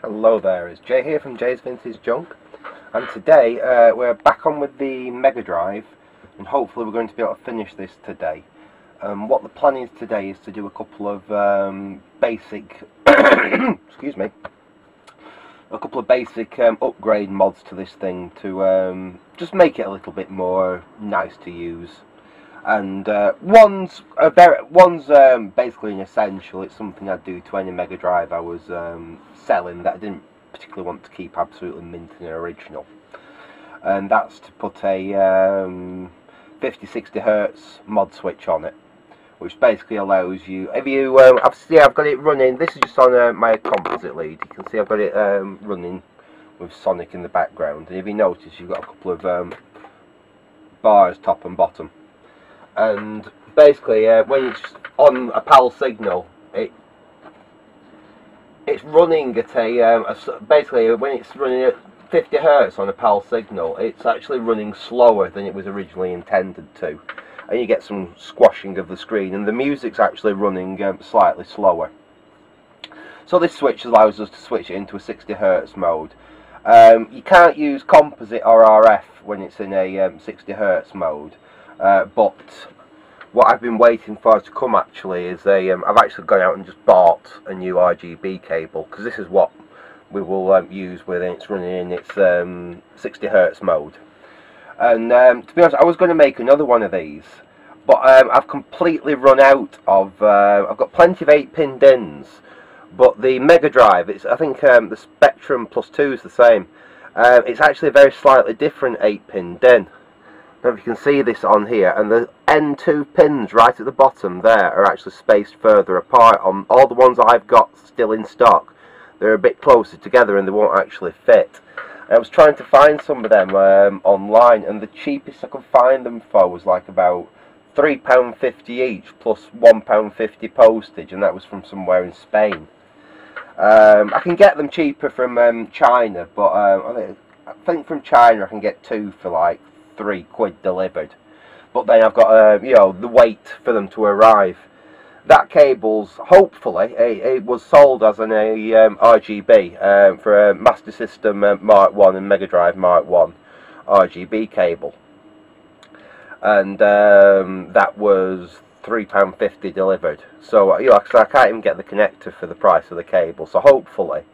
Hello there, it's Jay here from Jay's Vintage Junk, and today we're back on with the Mega Drive, and hopefully we're going to be able to finish this today. What the plan is today is to do a couple of basic excuse me, a couple of basic upgrade mods to this thing to just make it a little bit more nice to use. And one's basically an essential. It's something I'd do to any Mega Drive I was selling that I didn't particularly want to keep absolutely mint and original. And that's to put a 50-60 Hertz mod switch on it, which basically allows you, if you, I've got it running. This is just on my composite lead. You can see I've got it running with Sonic in the background. And if you notice, you've got a couple of bars top and bottom. And basically, when it's on a PAL signal, it's running at basically when it's running at 50 Hertz on a PAL signal, it's actually running slower than it was originally intended to, and you get some squashing of the screen, and the music's actually running slightly slower. So this switch allows us to switch it into a 60 Hertz mode. You can't use composite or RF when it's in a 60 Hertz mode. But what I've been waiting for to come actually is I've actually gone out and just bought a new RGB cable, because this is what we will use when it's running in its 60 Hertz mode. And to be honest, I was going to make another one of these, but I've completely run out of. I've got plenty of 8-pin DINs, but the Mega Drive, I think the Spectrum Plus 2 is the same. It's actually a very slightly different 8-pin DIN. Now if you can see this on here, and the N2 pins right at the bottom there are actually spaced further apart. On all the ones I've got still in stock, they're a bit closer together and they won't actually fit. I was trying to find some of them online, and the cheapest I could find them for was like about £3.50 each plus £1.50 postage, and that was from somewhere in Spain. I can get them cheaper from China, but I think from China I can get two for like £3 delivered, but then I've got you know, the wait for them to arrive. That cable's hopefully it was sold as an RGB for a Master System Mark 1 and Mega Drive Mark 1 RGB cable, and that was £3.50 delivered. So you know, I can't even get the connector for the price of the cable. So hopefully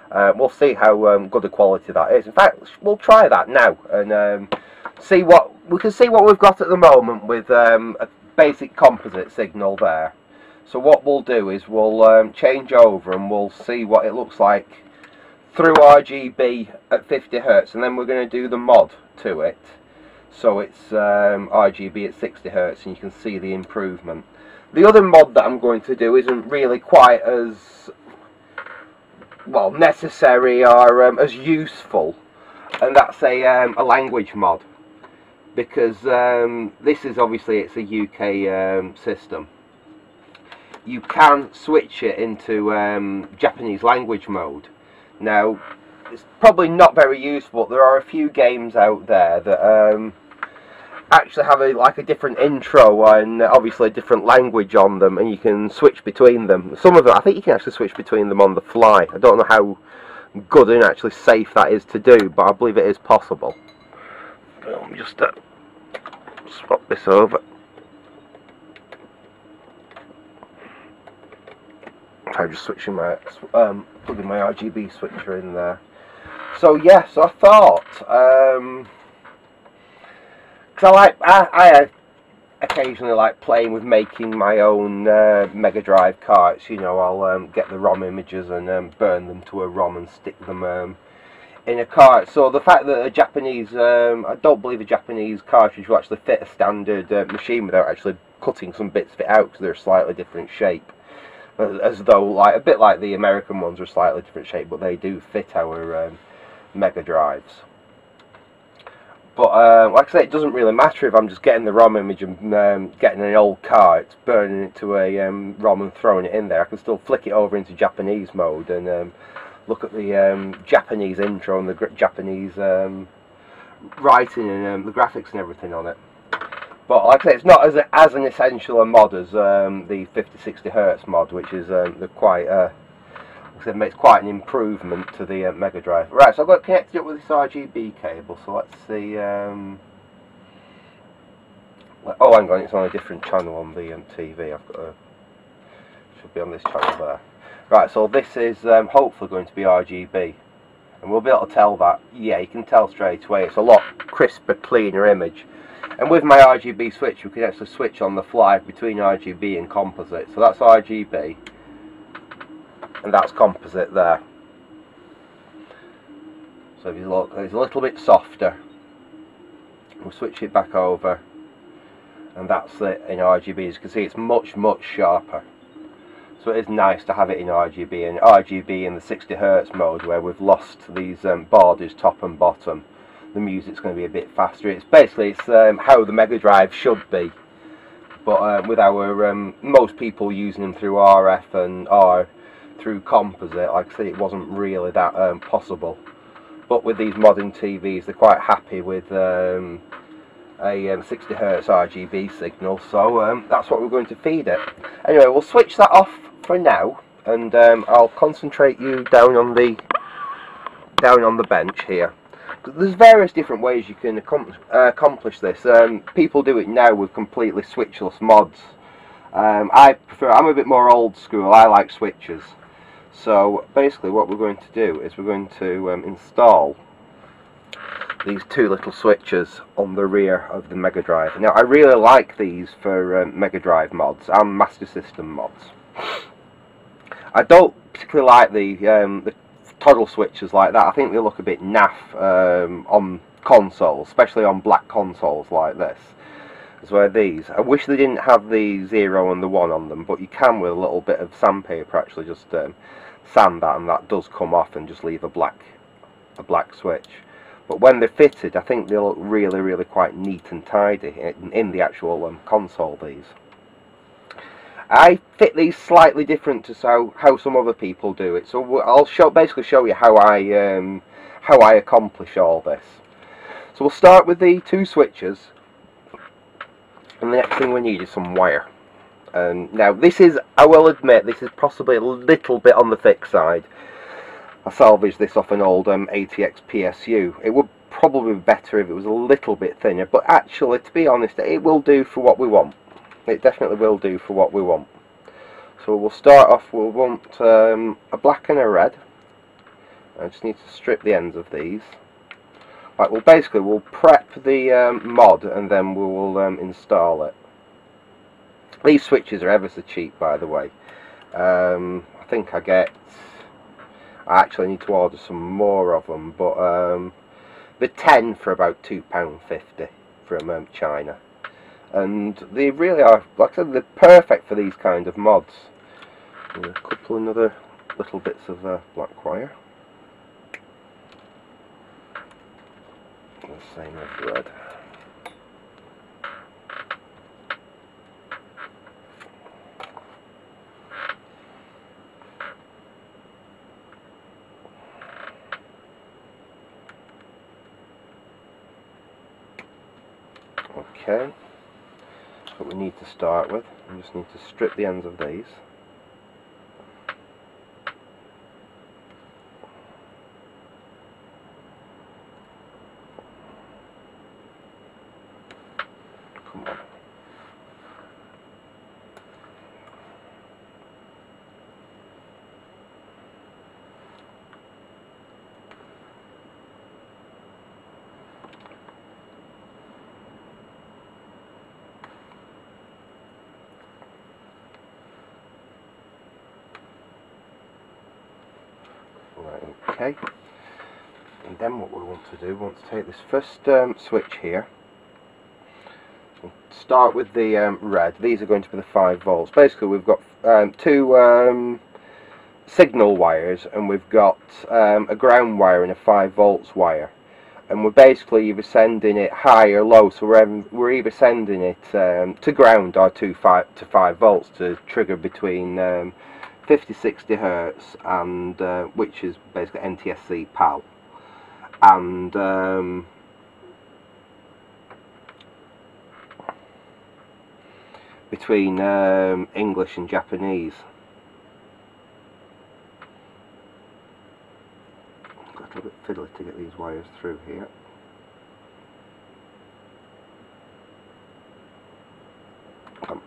we'll see how good a quality that is. In fact, we'll try that now and see what we've got at the moment with a basic composite signal there. So what we'll do is we'll change over and we'll see what it looks like through RGB at 50 Hertz, and then we're going to do the mod to it, so it's RGB at 60 Hertz, and you can see the improvement. The other mod that I'm going to do isn't really quite as well necessary or as useful, and that's a language mod, because this is obviously, it's a UK system. You can switch it into Japanese language mode. Now, it's probably not very useful. There are a few games out there that actually have like a different intro and obviously a different language on them, and you can switch between them. Some of them, I think you can actually switch between them on the fly. I don't know how good and actually safe that is to do, but I believe it is possible. Let me just swap this over. I'm just switching my plugging my RGB switcher in there. So yes, I thought because I occasionally like playing with making my own Mega Drive carts. You know, I'll get the ROM images and burn them to a ROM and stick them in a cart. So the fact that a Japanese, I don't believe a Japanese cartridge will actually fit a standard machine without actually cutting some bits of it out, because they're a slightly different shape. As though, like a bit like the American ones are a slightly different shape, but they do fit our Mega Drives. But like I say, it doesn't really matter if I'm just getting the ROM image and getting an old cart, burning it to a ROM and throwing it in there. I can still flick it over into Japanese mode and look at the Japanese intro and the Japanese writing and the graphics and everything on it. But like I say, it's not as an essential a mod as the 50-60 Hertz mod, which is the quite said, makes quite an improvement to the Megadrive. Right, so I've got it connected up with this RGB cable, so let's see. Oh, hang on, it's on a different channel on the TV. I've got should be on this channel there. Right, so this is hopefully going to be RGB, and we'll be able to tell that. Yeah, you can tell straight away. It's a lot crisper, cleaner image. And with my RGB switch, we can actually switch on the fly between RGB and composite. So that's RGB, and that's composite there. So if you look, it's a little bit softer. We'll switch it back over, and that's it in RGB. As you can see, it's much sharper. So it is nice to have it in RGB, and RGB in the 60 Hz mode where we've lost these borders top and bottom. The music's going to be a bit faster. It's basically how the Megadrive should be, but with our most people using them through RF and or through composite, like I said, it wasn't really that possible. But with these modern TVs, they're quite happy with a 60 Hz RGB signal, so that's what we're going to feed it. Anyway, we'll switch that off for now, and I'll concentrate you down on the bench here. There's various different ways you can accomplish this. People do it now with completely switchless mods. I'm a bit more old school. I like switches. So basically what we're going to do is we're going to install these two little switches on the rear of the Megadrive. Now I really like these for Megadrive mods and Master System mods. I don't particularly like the toggle switches like that. I think they look a bit naff on consoles, especially on black consoles like this. As well as these. I wish they didn't have the 0 and the 1 on them, but you can with a little bit of sandpaper actually just sand that, and that does come off and just leave a black switch. But when they're fitted, I think they look really quite neat and tidy in the actual console. These I fit these slightly different to how some other people do it. So I'll basically show you how I accomplish all this. So we'll start with the two switches, and the next thing we need is some wire. Now this is, I will admit, this is possibly a little bit on the thick side. I salvaged this off an old ATX PSU. It would probably be better if it was a little bit thinner, but actually, to be honest, it will do for what we want. It definitely will do for what we want. So we'll start off, we'll want a black and a red. I just need to strip the ends of these. Right, well basically we'll prep the mod, and then we will install it. These switches are ever so cheap, by the way. I think I actually need to order some more of them, but they're 10 for about £2.50 from China. And they really are, like I said, they're perfect for these kind of mods. And a couple of other little bits of black wire. The same as red. Okay. What we need to start with, we just need to strip the ends of these. Come on. Okay, and then what we want to do, we want to take this first switch here, we'll start with the red. These are going to be the 5 volts. Basically we've got two signal wires, and we've got a ground wire and a 5 volts wire, and we're basically either sending it high or low, so we're either sending it to ground or to 5 volts to trigger between 50, 60 Hertz, and which is basically NTSC PAL, and between English and Japanese. little bit fiddly to get these wires through here. Come.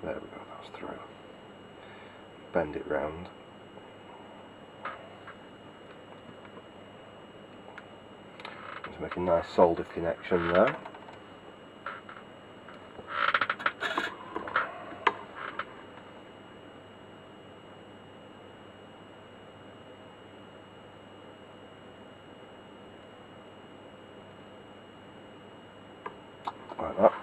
There we go, that's through. Bend it round. To make a nice solder connection there. Like that.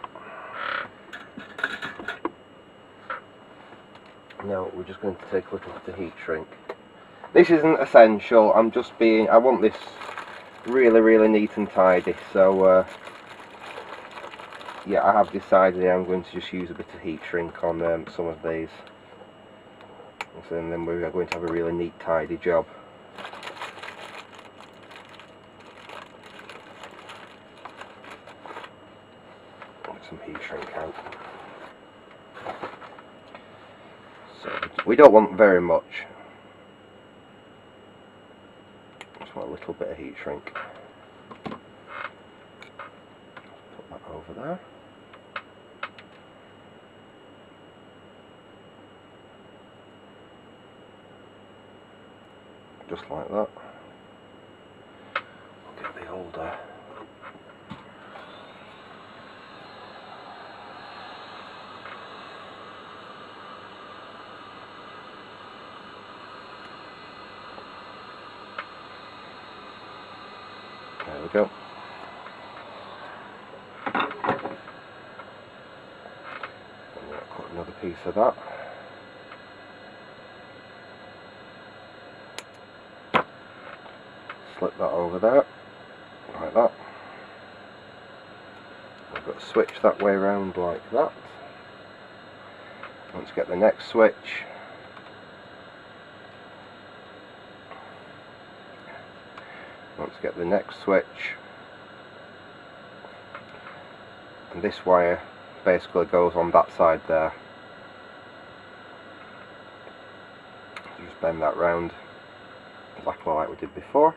Now we're just going to take a look at the heat shrink. This isn't essential, I want this really neat and tidy, so yeah, I have decided I'm going to just use a bit of heat shrink on some of these, and then we're going to have a really neat tidy job. Get some heat shrink out. So we don't want very much. Just want a little bit of heat shrink. Put that over there. Just like that. Get the holder. There we go. And then I'll cut another piece of that. Slip that over there, like that. I've got to switch that way around like that. Once you get the next switch, and this wire basically goes on that side there. Just bend that round exactly like we did before.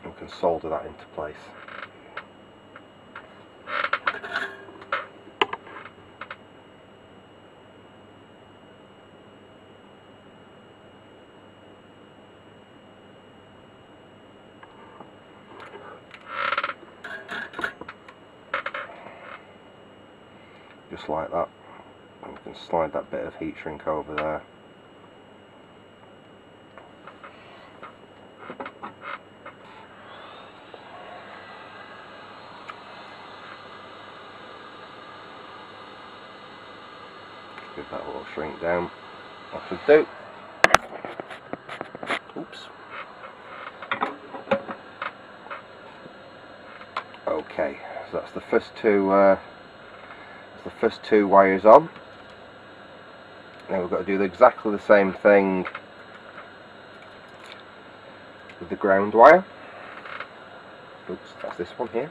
We can solder that into place. Just like that. And we can slide that bit of heat shrink over there. Give that a little shrink down. That should do. Oops. Okay, so that's the first two wires on. Now we've got to do exactly the same thing with the ground wire. Oops, that's this one here.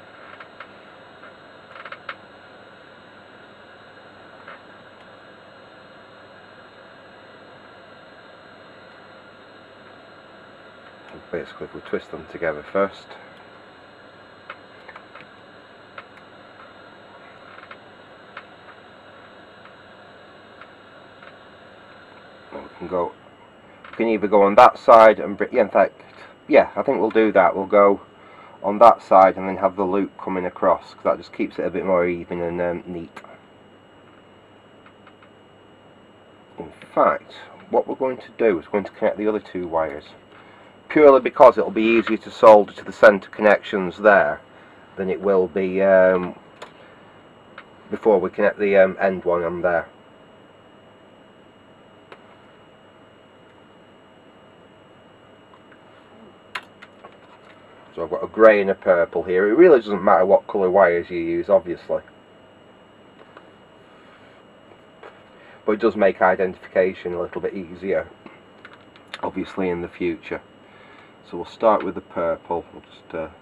Basically, if we twist them together first, and we can either go on that side and in fact, yeah, I think we'll do that. We'll go on that side and then have the loop coming across, because that just keeps it a bit more even and neat. In fact, what we're going to do is going to connect the other two wires, purely because it'll be easier to solder to the centre connections there than it will be before we connect the end one on there. So I've got a grey and a purple here. It really doesn't matter what colour wires you use, obviously, but it does make identification a little bit easier, obviously, in the future. So we'll start with the purple. We'll just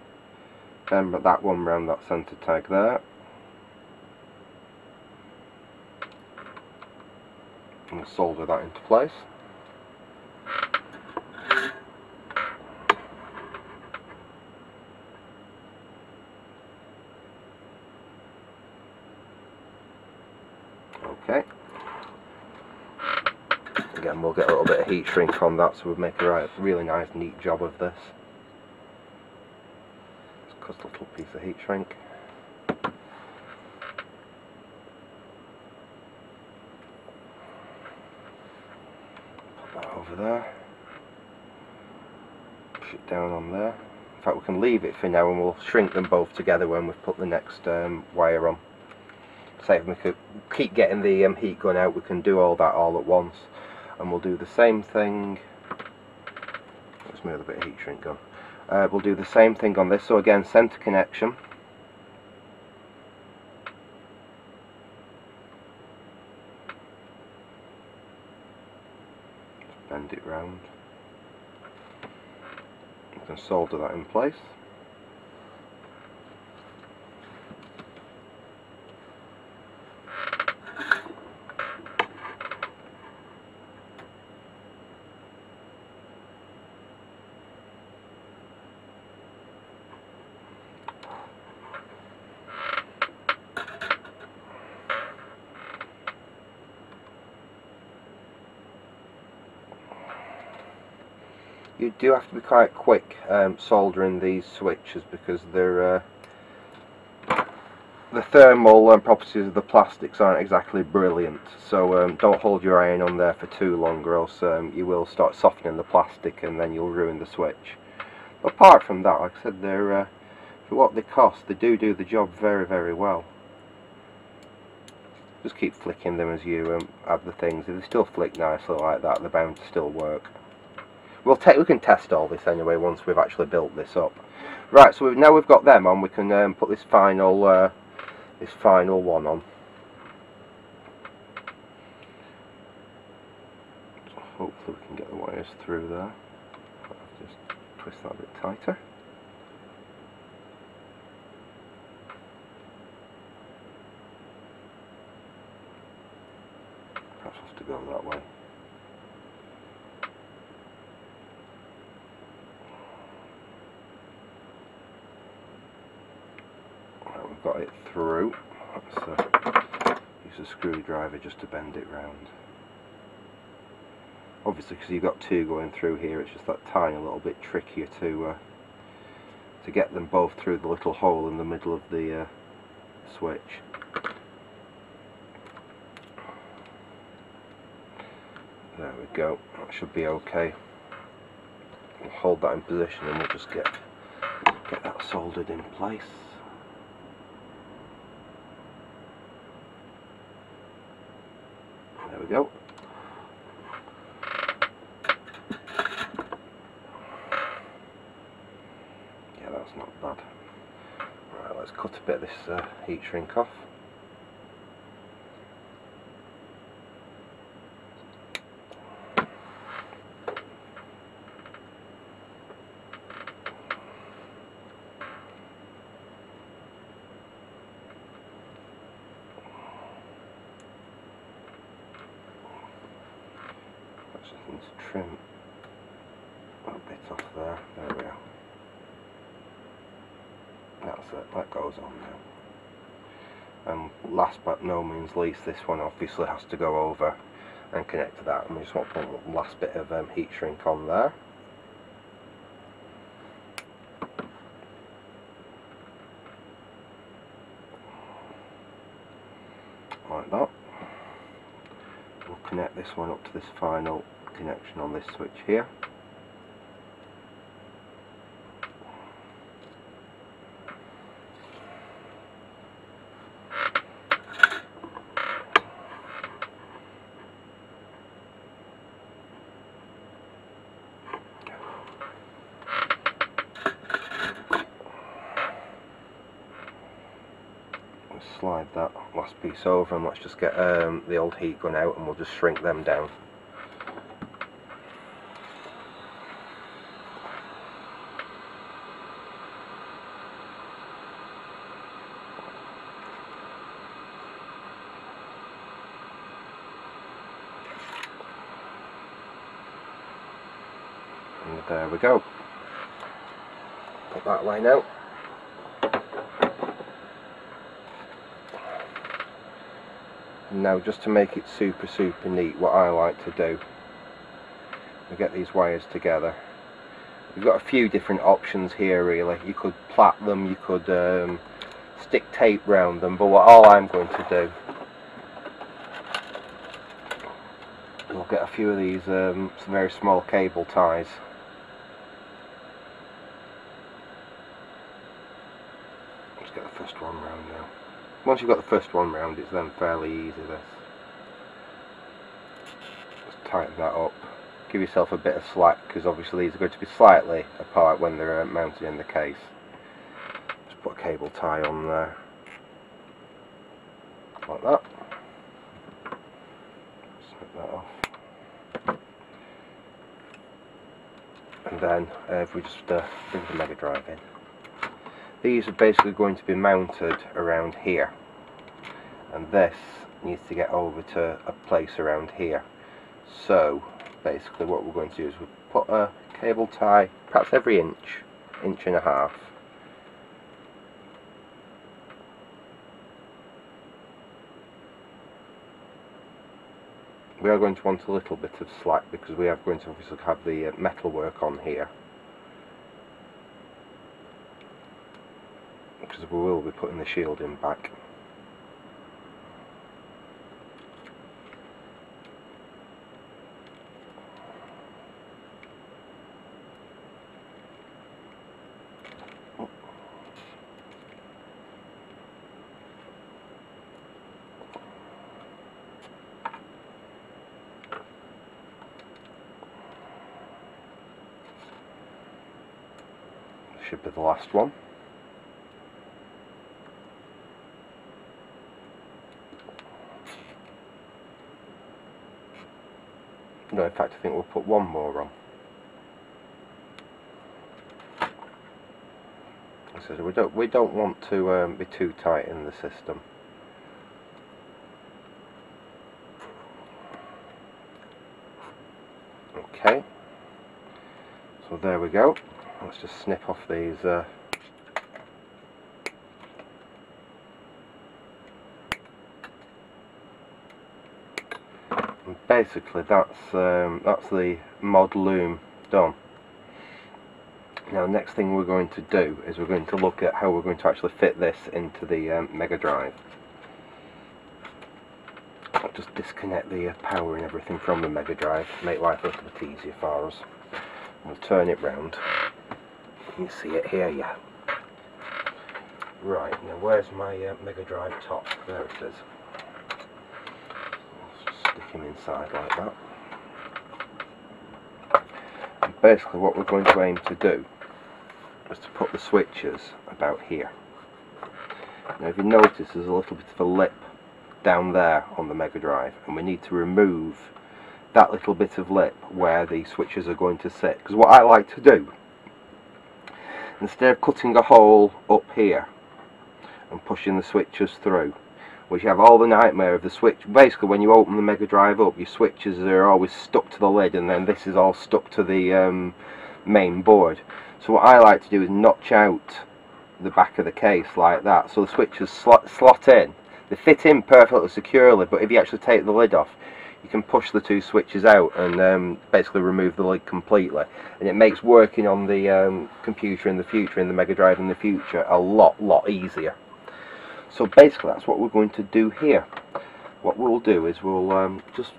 Then that one round that centre tag there. And solder that into place. Okay. Again, we'll get a little bit of heat shrink on that, so we'll make a really nice, neat job of this. Just a little piece of heat shrink. Put that over there. Push it down on there. In fact, we can leave it for now, and we'll shrink them both together when we've put the next wire on. So if we could keep getting the heat gun out, we can do all that all at once. And we'll do the same thing. Let's move a bit of heat shrink on. We'll do the same thing on this. So again, centre connection. Just bend it round. You can solder that in place. You do have to be quite quick soldering these switches, because they're the thermal properties of the plastics aren't exactly brilliant. So don't hold your iron on there for too long, or else you will start softening the plastic and then you'll ruin the switch. But apart from that, like I said, they're for what they cost, they do the job very, very well. Just keep flicking them as you add the things. If they still flick nicely like that, they're bound to still work. We can test all this anyway once we've actually built this up. Right, so now we've got them on, we can put this final one on. So hopefully we can get the wires through there. I'll just twist that a bit tighter. Perhaps have to go that way. Got it through. Let's use a screwdriver just to bend it round. Obviously, because you've got two going through here, it's just that tiny little bit trickier to get them both through the little hole in the middle of the switch. There we go. That should be okay. We'll hold that in position and we'll just get that soldered in place. There we go. Yeah, that's not bad. Right, let's cut a bit of this heat shrink off. Need to trim a bit off there. There we are. That's it, that goes on now. And last but no means least, this one obviously has to go over and connect to that, and we just want to put the last bit of heat shrink on there. Like that. We'll connect this one up to this final connection on this switch here. We'll slide that last piece over, and let's just get the old heat gun out, and we'll just shrink them down. There we go. Put that away now. Now, just to make it super neat, what I like to do, we get these wires together. You've got a few different options here really. You could plait them, you could stick tape round them, but all I'm going to do, we'll get a few of these some very small cable ties. Let's get the first one round now. Once you've got the first one round, it's then fairly easy this. Just tighten that up. Give yourself a bit of slack, because obviously these are going to be slightly apart when they're mounted in the case. Just put a cable tie on there, like that. Snip that off. And then if we just bring the Megadrive in. These are basically going to be mounted around here, and this needs to get over to a place around here. So basically what we're going to do is we'll put a cable tie perhaps every inch and a half. We are going to want a little bit of slack because we are going to obviously have the metal work on here, because we will be putting the shielding back. Should be the last one. No, in fact I think we'll put one more on. So we don't want to be too tight in the system. Okay, so there we go. Let's just snip off these and basically that's the mod loom done. Now next thing we're going to do is we're going to look at how we're going to actually fit this into the Megadrive. I'll just disconnect the power and everything from the Megadrive to make life a little bit easier for us. We'll turn it round. You can see it here, yeah. Right, now where's my Megadrive top? There it is. Let's just stick him inside like that. And basically what we're going to aim to do is to put the switches about here. Now if you notice there's a little bit of a lip down there on the Megadrive, and we need to remove that little bit of lip where the switches are going to sit. Because what I like to do, instead of cutting a hole up here and pushing the switches through, which you have all the nightmare of the switch, basically when you open the Megadrive up, your switches are always stuck to the lid, and then this is all stuck to the main board. So what I like to do is notch out the back of the case like that, so the switches slot in. They fit in perfectly securely, but if you actually take the lid off, you can push the two switches out and basically remove the lid completely, and it makes working on the computer in the future, in the Megadrive in the future, a lot easier. So basically that's what we're going to do here. What we'll do is we'll just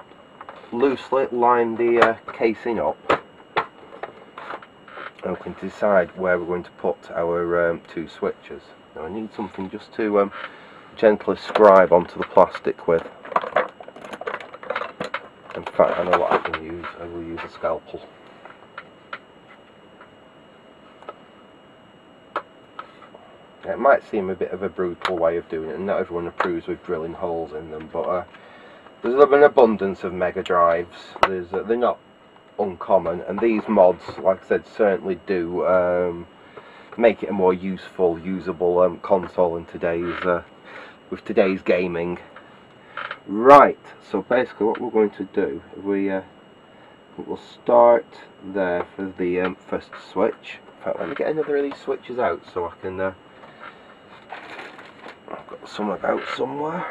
loosely line the casing up, and we can decide where we're going to put our two switches. Now I need something just to gently scribe onto the plastic with. In fact, I know what I can use. I will use a scalpel. It might seem a bit of a brutal way of doing it, and not everyone approves with drilling holes in them, but there's an abundance of Megadrives. They're not uncommon, and these mods, like I said, certainly do make it a more usable console in with today's gaming. Right, so basically what we're going to do, if we we'll start there for the first switch. In fact, let me get another of these switches out so I can I've got some about somewhere.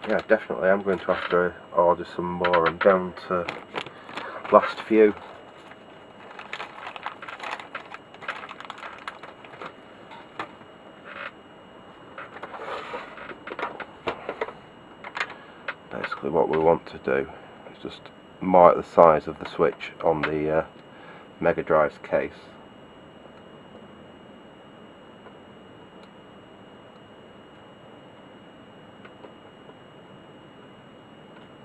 Yeah, definitely I'm going to have to order some more. I'm down to last few. Basically what we want to do is just mark the size of the switch on the Megadrive's case.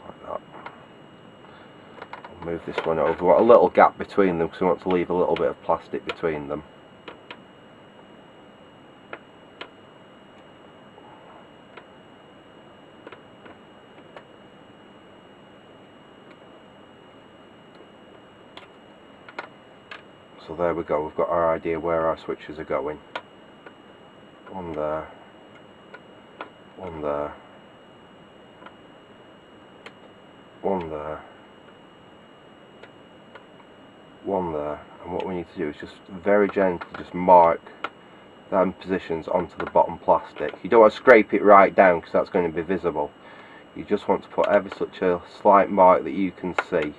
Like that. We'll move this one over. We want a little gap between them because we want to leave a little bit of plastic between them. So there we go, we've got our idea where our switches are going. One there, one there, one there, one there, and what we need to do is just very gently just mark them positions onto the bottom plastic. You don't want to scrape it right down because that's going to be visible. You just want to put ever such a slight mark that you can see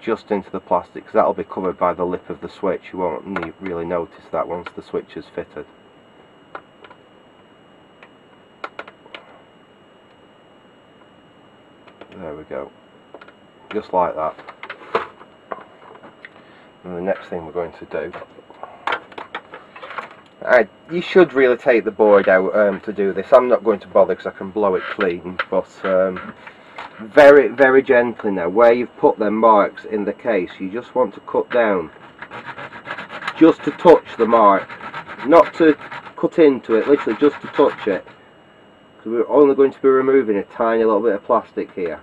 just into the plastic, because that'll be covered by the lip of the switch. You won't really notice that once the switch is fitted. There we go, just like that. And the next thing we're going to do, you should really take the board out to do this. I'm not going to bother because I can blow it clean, but very, very gently now, where you've put them marks in the case, you just want to cut down just to touch the mark, not to cut into it, literally just to touch it, because we're only going to be removing a tiny little bit of plastic here.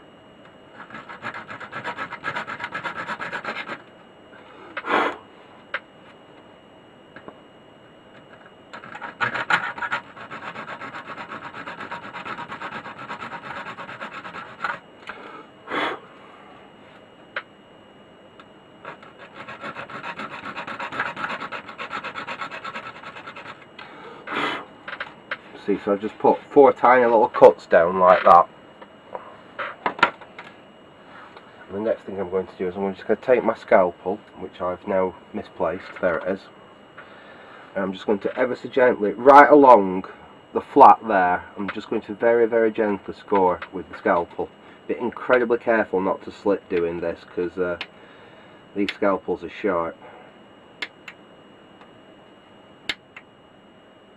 See, so I've just put 4 tiny little cuts down like that. And the next thing I'm going to do is I'm just going to take my scalpel, which I've now misplaced, there it is, and I'm just going to ever so gently, right along the flat there, I'm just going to very, very gently score with the scalpel. Be incredibly careful not to slip doing this, because these scalpels are sharp.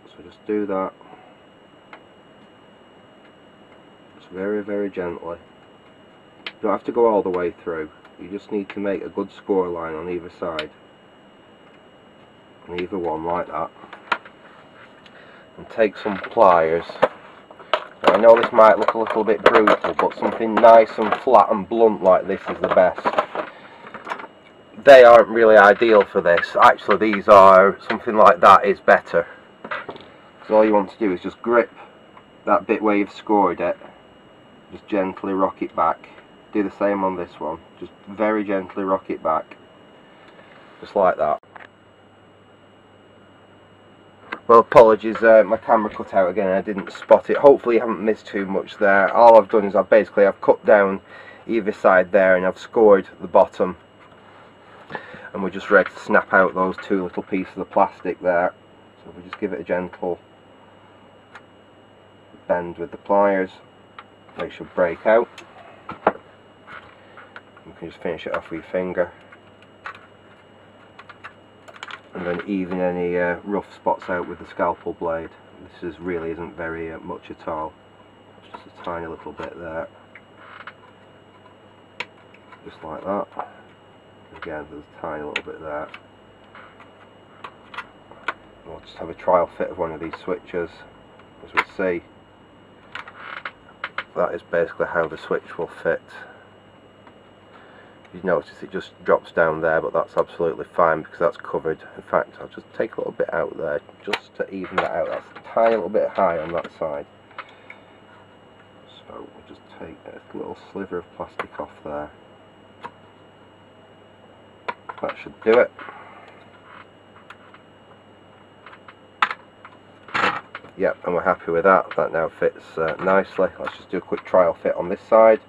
So just do that. Very, very gently. You don't have to go all the way through. You just need to make a good score line on either side. On either one, like that. And take some pliers. Now, I know this might look a little bit brutal, but something nice and flat and blunt like this is the best. They aren't really ideal for this. Actually, these are, something like that is better. So all you want to do is just grip that bit where you've scored it. Just gently rock it back. Do the same on this one. Just very gently rock it back. Just like that. Well, apologies, my camera cut out again and I didn't spot it. Hopefully you haven't missed too much there. All I've done is I've cut down either side there and I've scored the bottom. And we're just ready to snap out those 2 little pieces of plastic there. So we just give it a gentle bend with the pliers. They should break out. You can just finish it off with your finger, and then even any rough spots out with the scalpel blade. This really isn't very much at all. It's just a tiny little bit there, just like that. Again, there's a tiny little bit there. We'll just have a trial fit of one of these switches, as we see. That is basically how the switch will fit. You notice it just drops down there, but that's absolutely fine because that's covered. In fact, I'll just take a little bit out there just to even that out. That's a tiny little bit high on that side. So we'll just take a little sliver of plastic off there. That should do it. Yep, and we're happy with that. That now fits nicely. Let's just do a quick trial fit on this side.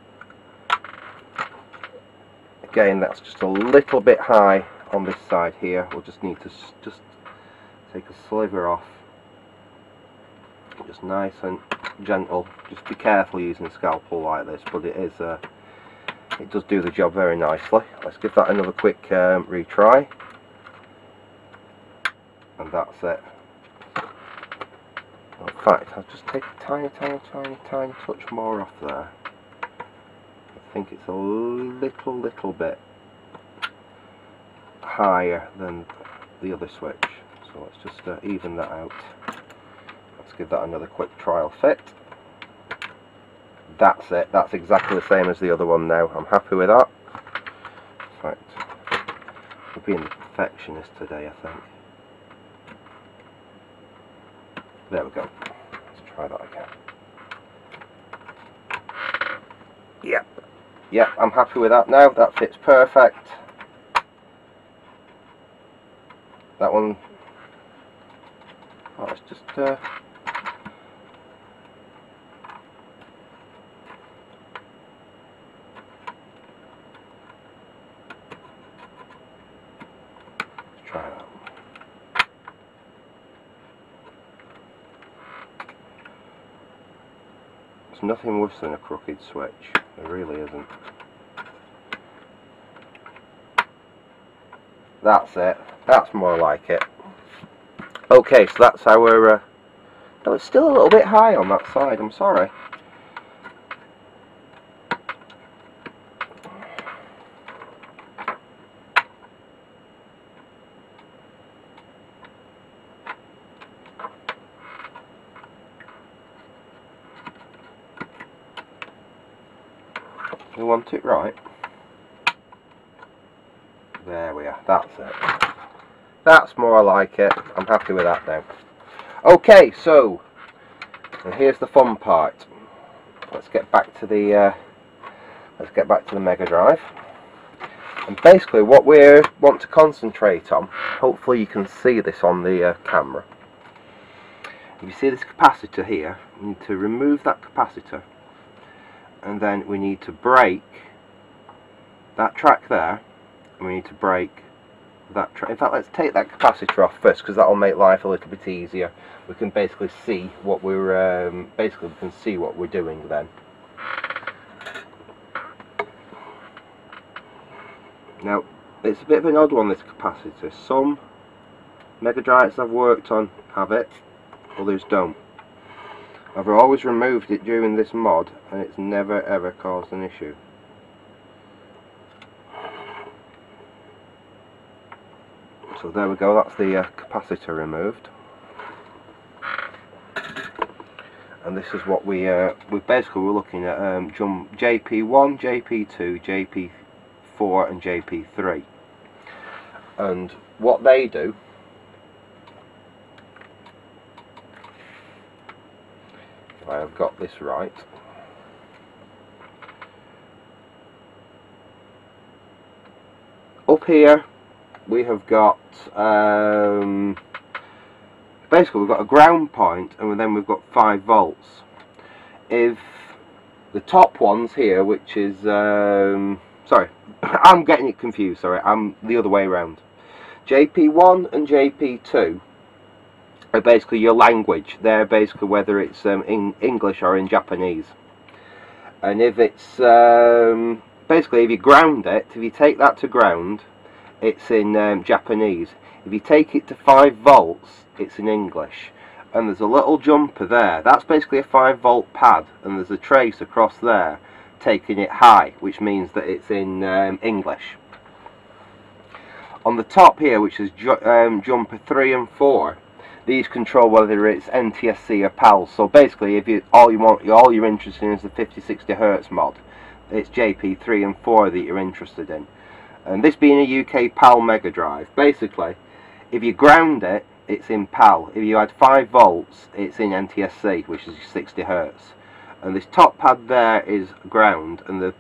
Again, that's just a little bit high on this side here. We'll just need to just take a sliver off. Just nice and gentle. Just be careful using a scalpel like this, but it does do the job very nicely. Let's give that another quick retry, and that's it. In fact, I'll just take a tiny touch more off there. I think it's a little bit higher than the other switch, so let's just even that out. Let's give that another quick trial fit. That's it. That's exactly the same as the other one now. I'm happy with that. In fact, we're being the perfectionist today, I think. There we go. Let's try that again. Yep, I'm happy with that now. That fits perfect. That one. Oh, let's just try that. There's nothing worse than a crooked switch. There really isn't. That's it. That's more like it. Okay, so that's our... no, it's still a little bit high on that side. I'm sorry. We want it right. There we are. That's it. That's more like it. I'm happy with that now. Okay, so and here's the fun part. Let's get back to the Megadrive. And basically, what we want to concentrate on. Hopefully, you can see this on the camera. If you see this capacitor here, we need to remove that capacitor. And then we need to break that track there, and we need to break that track. In fact, let's take that capacitor off first, because that will make life a little bit easier. We can basically see what we're doing then. Now, it's a bit of an odd one, this capacitor. Some Megadrives I've worked on have it, others don't. I've always removed it during this mod, and it's never ever caused an issue. So there we go, that's the capacitor removed. And this is what we basically we're looking at JP1, JP2, JP4 and JP3. And what they do, if I have got this right, up here we have got basically we've got a ground point, and then we've got 5 volts. If the top ones here, which is sorry, I'm getting it confused, sorry, I'm the other way around. JP1 and JP2 are basically your language. They're basically whether it's in English or in Japanese. And if it's basically if you ground it, if you take that to ground, it's in Japanese. If you take it to 5 volts, it's in English. And there's a little jumper there. That's basically a 5 volt pad, and there's a trace across there taking it high, which means that it's in English. On the top here, which is jumper 3 and 4, these control whether it's NTSC or PAL. So basically, if all you're interested in is the 50-60 Hz mod, it's JP3 and 4 that you're interested in. And this being a UK PAL Megadrive, basically, if you ground it, it's in PAL. If you had 5 volts, it's in NTSC, which is 60 Hz. and this top pad there is ground, and the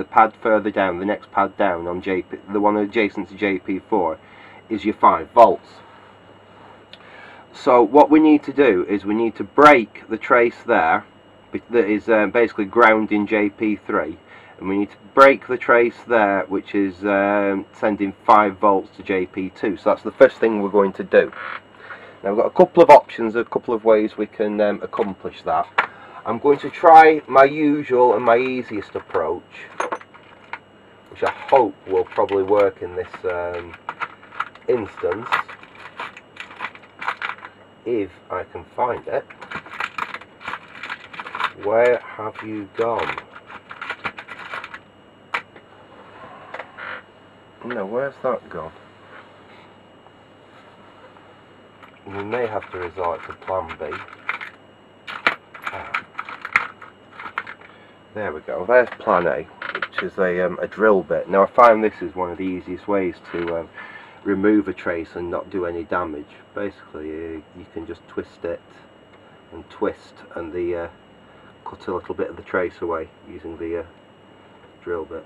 pad further down, the next pad down on the one adjacent to JP4, is your 5 volts. So what we need to do is we need to break the trace there that is basically ground in JP3, and we need to break the trace there which is sending 5 volts to JP2. So that's the first thing we're going to do. Now we've got a couple of options, a couple of ways we can accomplish that. I'm going to try my usual and my easiest approach, which I hope will probably work in this instance, if I can find it. Where have you gone? No, where's that gone? We may have to resort to plan B. There we go, there's plan A, which is a drill bit. Now I find this is one of the easiest ways to remove a trace and not do any damage. Basically you can just twist it and twist and cut a little bit of the trace away using the drill bit.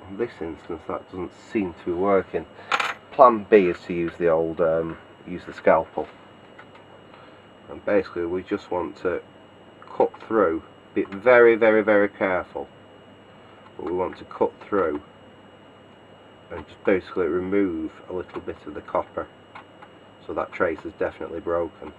In this instance that doesn't seem to be working. Plan B is to use the old use the scalpel, and basically we just want to cut through. Be very, very, very careful, but we want to cut through and just basically remove a little bit of the copper, so that trace is definitely broken.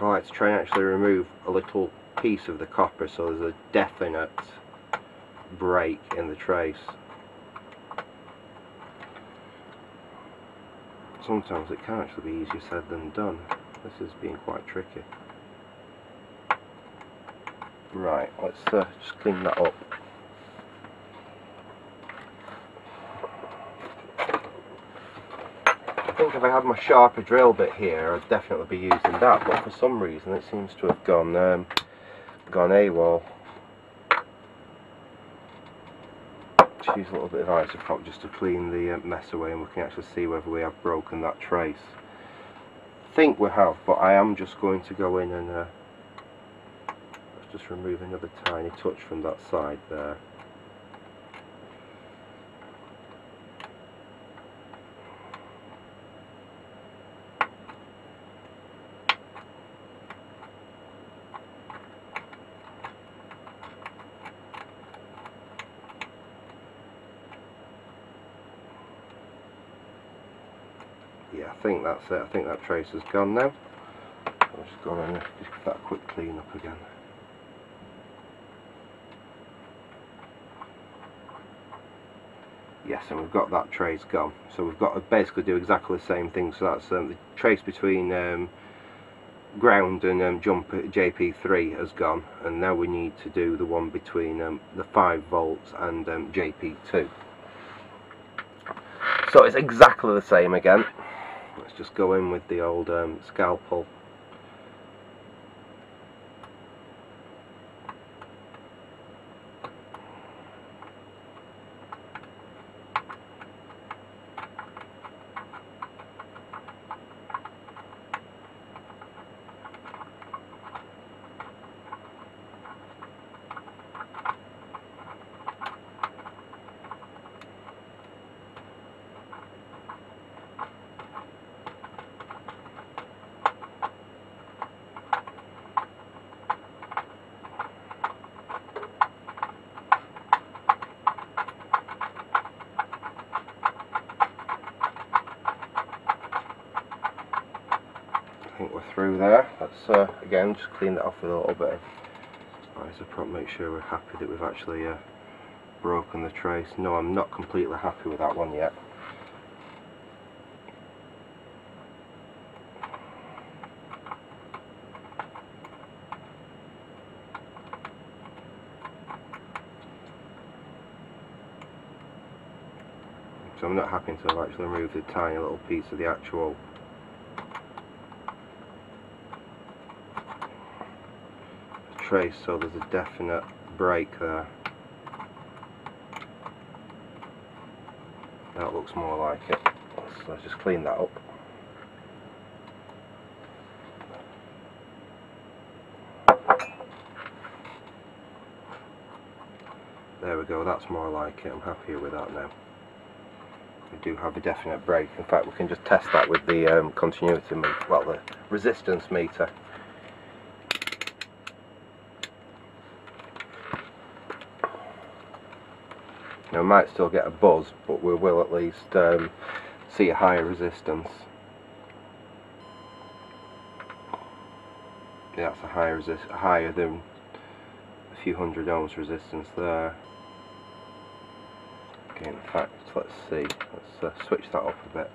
Alright, to try and actually remove a little piece of the copper so there's a definite break in the trace. Sometimes it can actually be easier said than done. This is being quite tricky. Right, let's just clean that up. I think if I had my sharper drill bit here I'd definitely be using that, but for some reason it seems to have gone AWOL. Just use a little bit of isopropyl just to clean the mess away, and we can actually see whether we have broken that trace. I think we have, but I am just going to go in and let's just remove another tiny touch from that side there. Yeah, I think that's it. I think that trace has gone now. I'll just go in and just give that a quick clean up again. Yes, and we've got that trace gone. So we've got to basically do exactly the same thing. So that's the trace between ground and JP3 has gone, and now we need to do the one between the 5 volts and JP2. So it's exactly the same again. Let's just go in with the old scalpel. I think we're through there. Let's again just clean that off with a little bit of isopropyl, make sure we're happy that we've actually broken the trace. No, I'm not completely happy with that one yet. So I'm not happy to have actually removed a tiny little piece of the actual trace, so there's a definite break there. That looks more like it. So let's just clean that up. There we go, that's more like it. I'm happier with that now. We do have a definite break. In fact, we can just test that with the continuity meter, well, the resistance meter. Now, we might still get a buzz, but we will at least see a higher resistance. Yeah, that's a higher than a few hundred ohms resistance there. Okay, in fact, let's see. Let's switch that up a bit.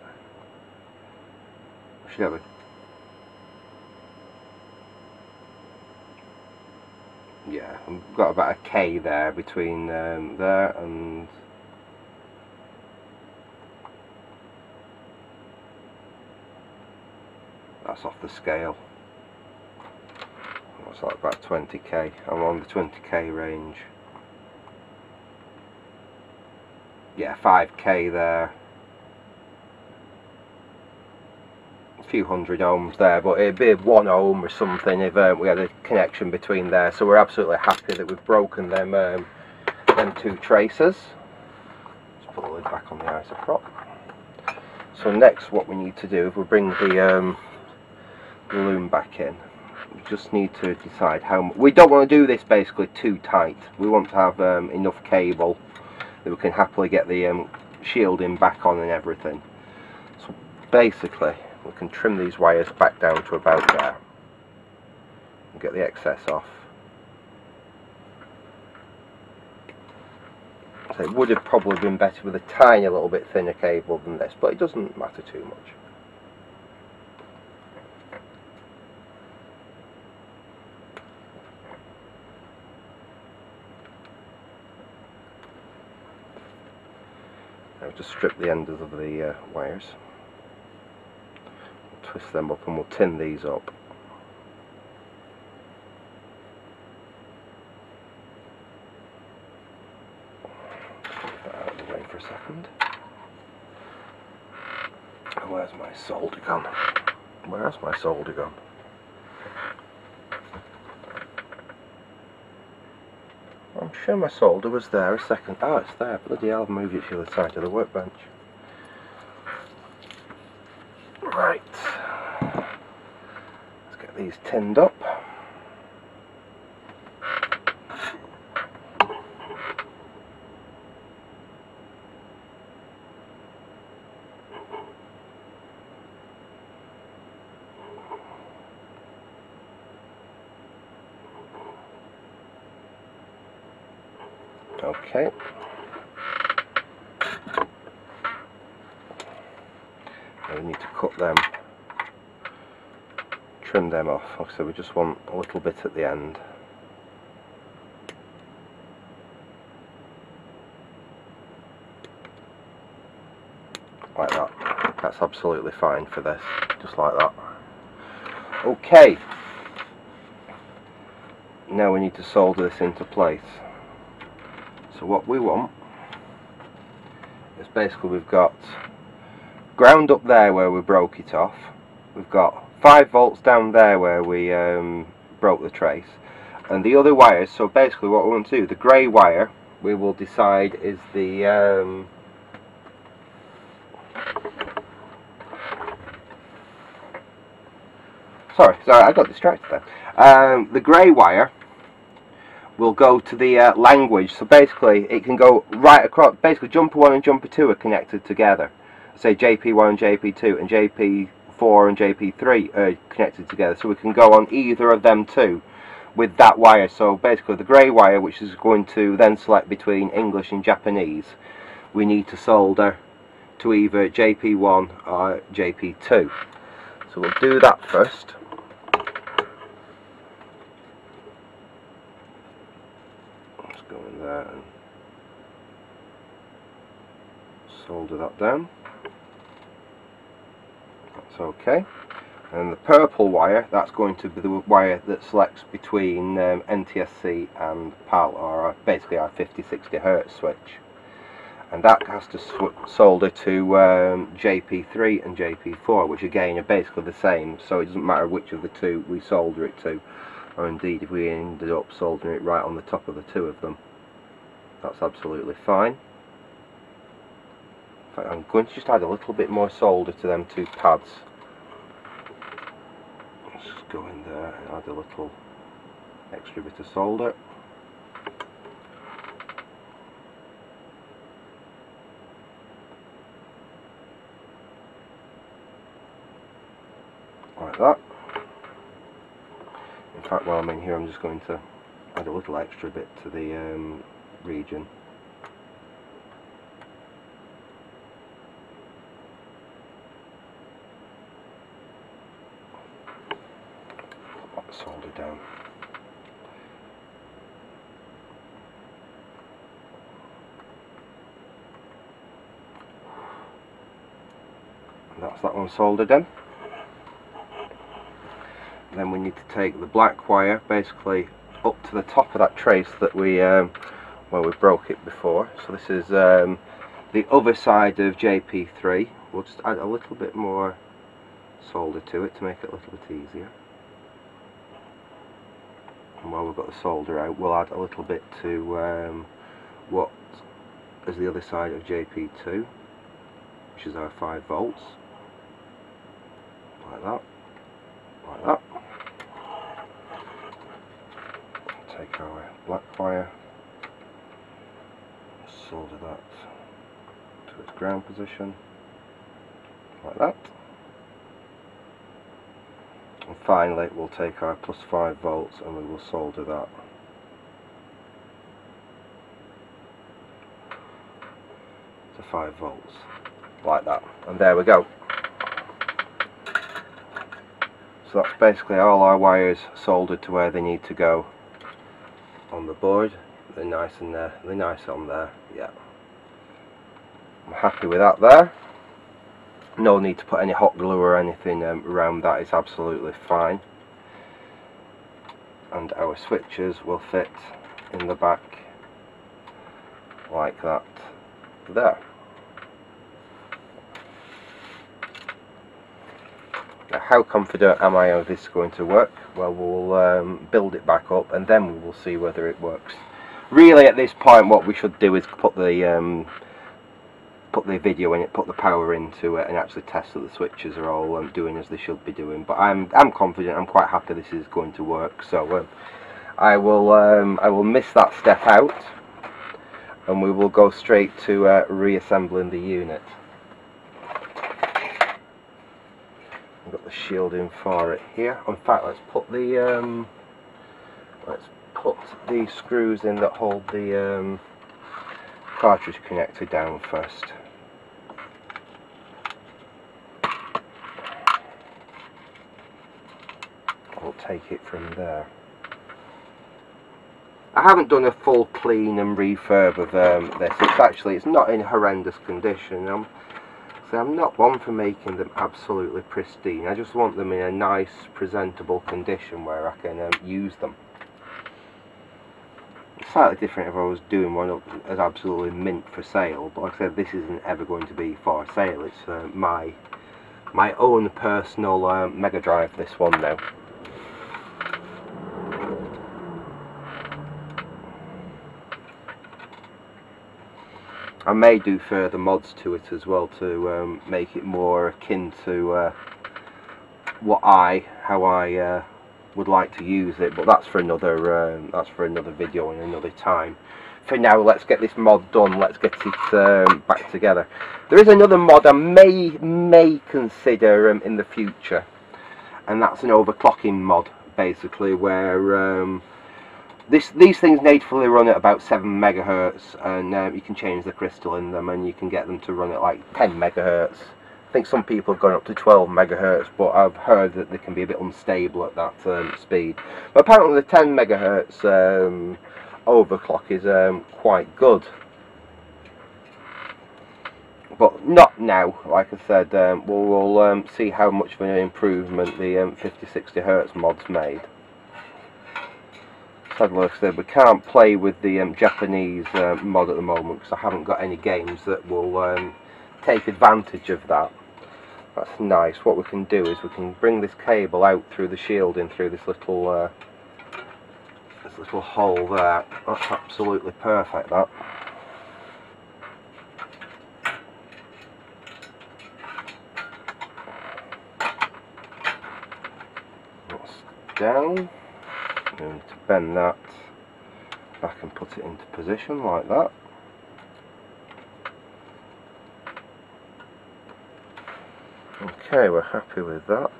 We should have a... Yeah, we've got about a K there between there and... That's off the scale. That's like about 20k. I'm on the 20k range. Yeah, 5k there. A few hundred ohms there, but it'd be 1 ohm or something if we had a connection between there. So we're absolutely happy that we've broken them two traces. Let's put the lid back on the isoprop. So next, what we need to do, if we bring the loom back in, we just need to decide how much. We don't want to do this basically too tight. We want to have enough cable that we can happily get the shielding back on and everything. So basically we can trim these wires back down to about there and get the excess off. So it would have probably been better with a tiny little bit thinner cable than this, but it doesn't matter too much. Now just strip the ends of the wires, we'll twist them up and we'll tin these up. Get that out of the way for a second. Where's my solder gun? Where's my solder gun? I'm sure my solder was there a second. Oh, it's there. Bloody hell, I've moved it to the other side of the workbench. Right. Let's get these tinned up. Okay. Now we need to cut them, trim them off. Like I said, we just want a little bit at the end. Like that. That's absolutely fine for this. Just like that. Okay. Now we need to solder this into place. So what we want is basically, we've got ground up there where we broke it off, we've got 5 volts down there where we broke the trace, and the other wires. So basically what we want to do, the grey wire, we will decide is the sorry, I got distracted there. The grey wire will go to the launguage. So basically it can go right across. Basically jumper 1 and jumper 2 are connected together. Say JP1 and JP2 and JP4 and JP3 are connected together, so we can go on either of them two with that wire. So basically the grey wire, which is going to then select between English and Japanese, we need to solder to either JP1 or JP2. So we'll do that first. Let's go in there and solder that down. That's okay. And the purple wire, that's going to be the wire that selects between NTSC and PAL, or basically our 50-60 Hz switch. And that has to solder to JP3 and JP4, which again are basically the same, so it doesn't matter which of the two we solder it to, or indeed if we ended up soldering it right on the top of the two of them. That's absolutely fine. In fact, I'm going to just add a little bit more solder to them two pads. Just go in there and add a little extra bit of solder. Like that. In fact, while I'm in here, I'm just going to add a little extra bit to the region. Solder down. And that's that one soldered in. Then we need to take the black wire basically up to the top of that trace that we well, we broke it before. So this is the other side of JP3. We'll just add a little bit more solder to it to make it a little bit easier. And while we've got the solder out, we'll add a little bit to what is the other side of JP2, which is our 5 volts. Like that. Like that. Take our black wire, solder that to its ground position, like that. And finally we'll take our plus 5 volts and we will solder that to 5 volts, like that. And there we go. So that's basically all our wires soldered to where they need to go on the board. They're nice in there, they're nice on there, yeah. I'm happy with that there. No need to put any hot glue or anything around that, it's absolutely fine. And our switches will fit in the back like that there. Now, how confident am I of this is going to work? Well, we'll build it back up and then we will see whether it works. Really, at this point, what we should do is put the video in it, put the power into it, and actually test that the switches are all doing as they should be doing. But I'm confident. I'm quite happy this is going to work. So I will miss that step out, and we will go straight to reassembling the unit. I've got the shielding for it here. In fact, let's put the screws in that hold the cartridge connector down first. We'll take it from there. I haven't done a full clean and refurb of this. It's not in horrendous condition. I'm not one for making them absolutely pristine. I just want them in a nice, presentable condition where I can use them. It's slightly different if I was doing one as absolutely mint for sale, but like I said, this isn't ever going to be for sale. It's my own personal Megadrive, this one now. I may do further mods to it as well to make it more akin to how I would like to use it, but that's for another video and another time. For now, let's get this mod done. Let's get it back together. There is another mod I may consider in the future, and that's an overclocking mod, basically, where these things natively run at about 7 megahertz, and you can change the crystal in them and you can get them to run at like 10 megahertz. I think some people have gone up to 12 megahertz, but I've heard that they can be a bit unstable at that speed. But apparently the 10 megahertz overclock is quite good. but not now. Like I said, we'll see how much of an improvement the 50-60 Hz mod's made. Sadly, like I said, we can't play with the Japanese mod at the moment because I haven't got any games that will take advantage of that. That's nice. What we can do is we can bring this cable out through the shielding through this little hole there. That's absolutely perfect, that. That's down. We need to bend that back and put it into position like that. Okay, we're happy with that.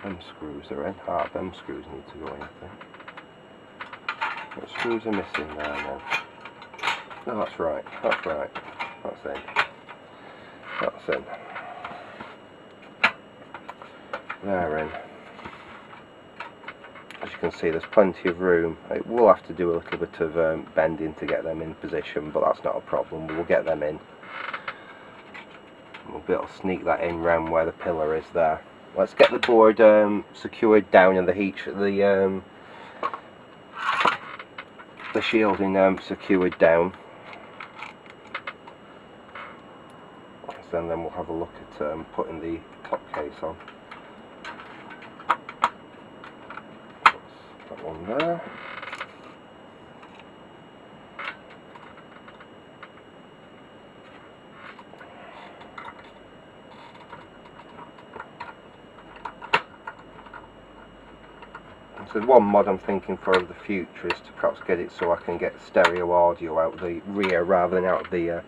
Them screws are in. Ah, them screws need to go in, I think. What screws are missing there now? No, that's right. That's right. That's in. That's in. They're in. As you can see, there's plenty of room. We'll have to do a little bit of bending to get them in position, but that's not a problem. We'll get them in. We'll be able to sneak that in round where the pillar is there. Let's get the board secured down and the shielding secured down. And then we'll have a look at putting the top case on. That's that one there. So one mod I'm thinking for the future is to perhaps get it so I can get stereo audio out the rear rather than out of the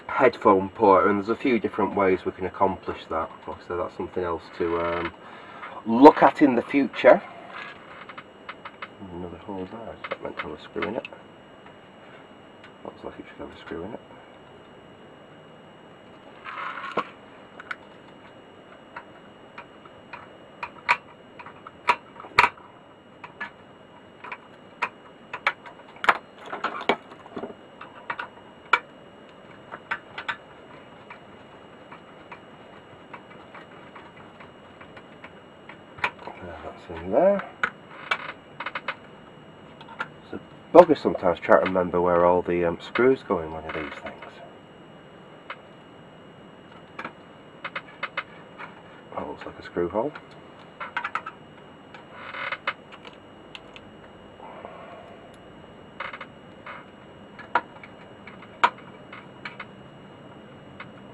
headphone port, and there's a few different ways we can accomplish that. So that's something else to look at in the future. Another hole there. Is that meant to have a screw in it? Looks like it should have a screw in it. That's in there. It's a bugger sometimes trying to remember where all the screws go in one of these things. That looks like a screw hole.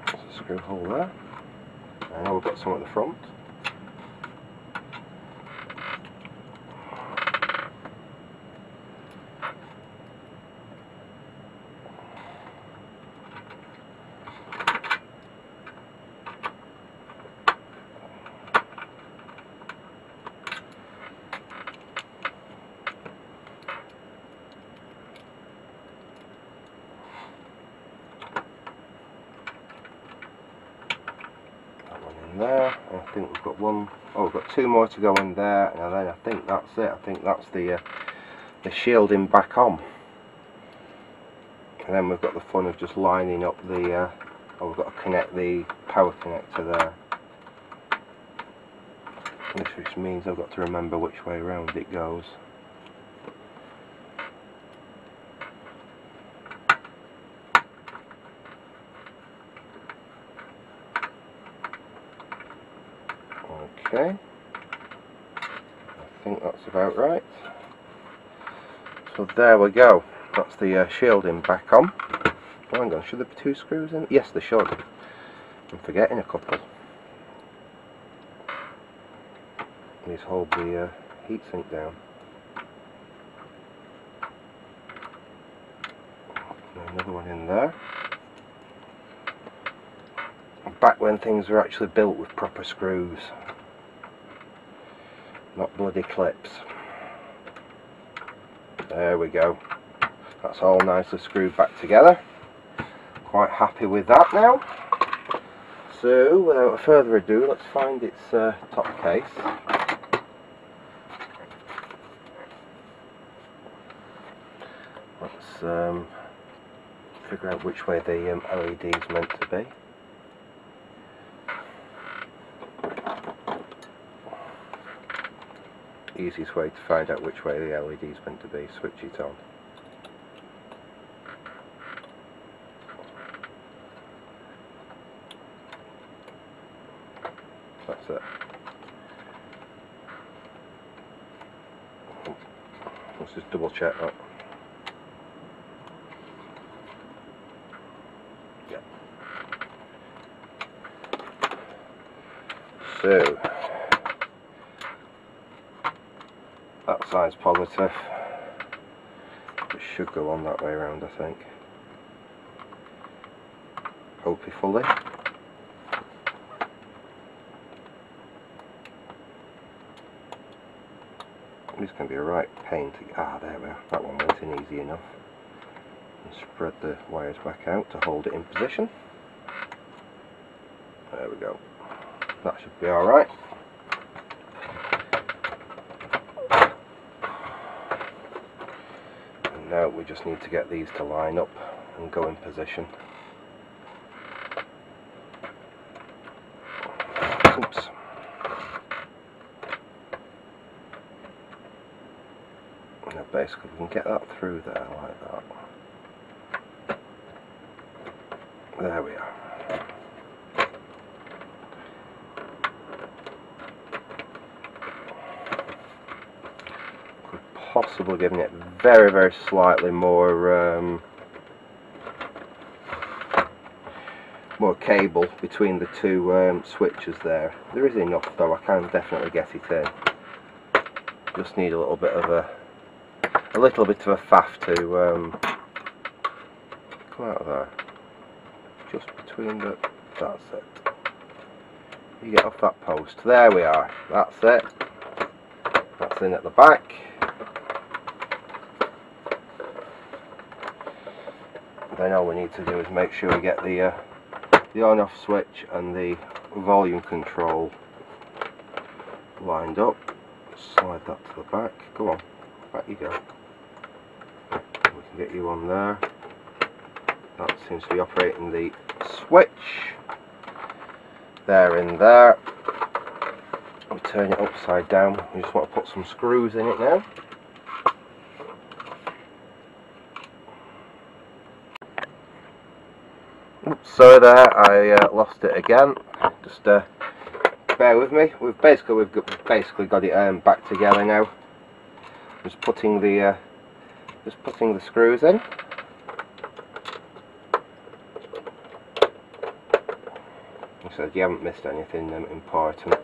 There's a screw hole there. And now we've got some at the front. There, and I think we've got one. Oh, we've got two more to go in there, and then I think that's it. I think that's the shielding back on, and then we've got the fun of just lining up the. Oh, we've got to connect the power connector there, which means I've got to remember which way around it goes. Okay, I think that's about right. So there we go. That's the shielding back on. Oh, hang on, should there be two screws in? Yes, there should. I'm forgetting a couple. These hold the heatsink down. Another one in there. Back when things were actually built with proper screws, not bloody clips. There we go. That's all nicely screwed back together. Quite happy with that now. So without further ado, let's find its top case. Let's figure out which way the LED is meant to be. Easiest way to find out which way the LED is meant to be, switch it on. That's it. Let's just double check that. Yeah. So that side's positive. It should go on that way around, I think. Hopefully. It's going to be a right pain to get. Ah, there we are. That one went in easy enough. And spread the wires back out to hold it in position. There we go. That should be alright. And now we just need to get these to line up and go in position. Oops. Now basically we can get that through there like that. There we are. Could possibly giving it very, very slightly more more cable between the two switches there. There is enough though, I can definitely get it in. Just need a little bit of a faff to come out of there. Just between the, that's it. You get off that post. There we are. That's it. That's in at the back. Then all we need to do is make sure we get the on-off switch and the volume control lined up. Slide that to the back. Go on. Back you go. We can get you on there. That seems to be operating the switch. There in there. We turn it upside down. We just want to put some screws in it now. Oops, sorry there, I lost it again. Just bear with me. We've basically got it back together now. Just putting the screws in. I said you haven't missed anything important.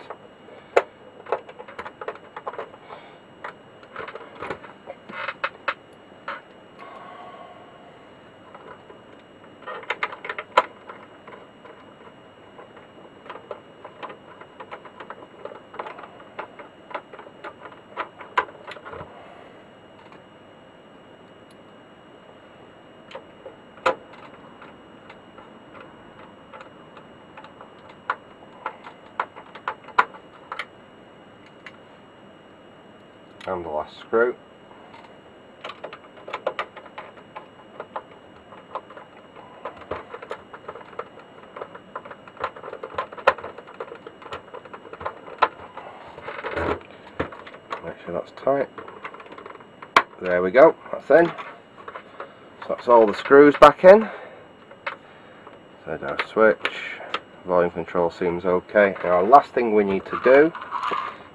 And the last screw. Make sure that's tight. There we go, that's in. So that's all the screws back in. So now switch, volume control seems okay. Now last thing we need to do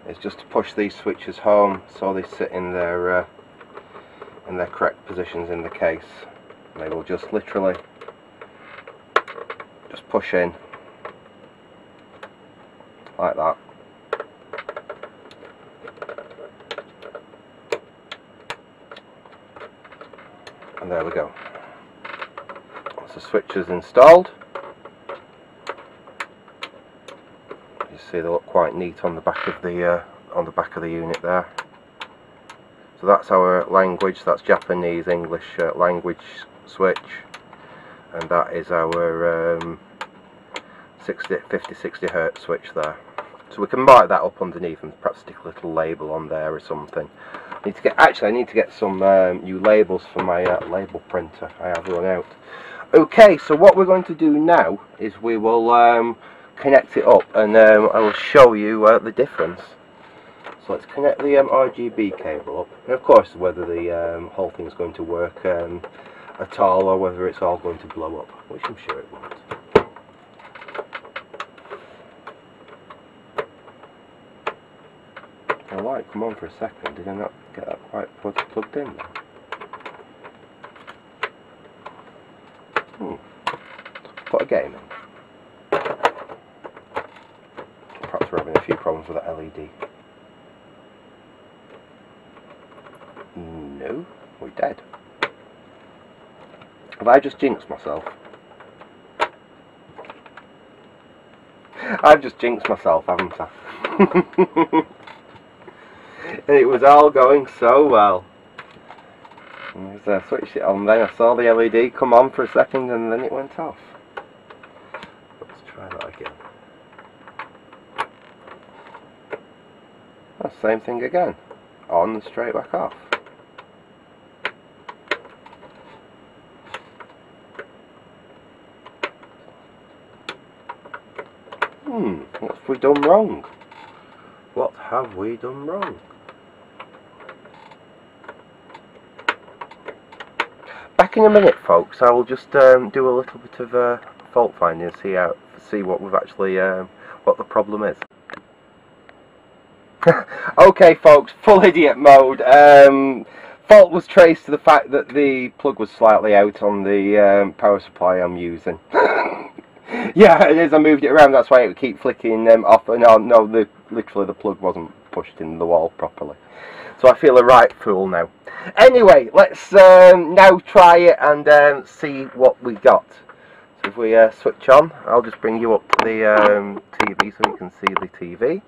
is just to push these switches home so they sit in their correct positions in the case. And they will just literally just push in like that. And there we go. Once the switch is installed, you see they look quite neat on the back of the unit there. So that's our language. That's Japanese English language switch, and that is our 50-60 Hertz switch there. So we can mark that up underneath and perhaps stick a little label on there or something. I need to get some new labels for my label printer. I have run out. Okay, so what we're going to do now is we will connect it up, and I will show you the difference. So let's connect the RGB cable up, and of course whether the whole thing is going to work at all, or whether it's all going to blow up, which I'm sure it won't. The light come on for a second. Did I not get that quite plugged in there? Put a game in. Perhaps we're having a few problems with that LED. No, we're dead. Have I just jinxed myself? I've just jinxed myself, haven't I? And it was all going so well. And as I switched it on, then I saw the LED come on for a second, and then it went off. Let's try that again. Oh, same thing again. On and straight back off. What have we done wrong? What have we done wrong? Back in a minute, folks. I will just do a little bit of fault finding and see what we've actually what the problem is. Okay, folks, full idiot mode. Fault was traced to the fact that the plug was slightly out on the power supply I'm using. Yeah, and as I moved it around, that's why it would keep flicking off and on. No, literally the plug wasn't pushed in the wall properly. So I feel a right fool now. Anyway, let's now try it and see what we got. So if we switch on, I'll just bring you up to the TV so you can see the TV.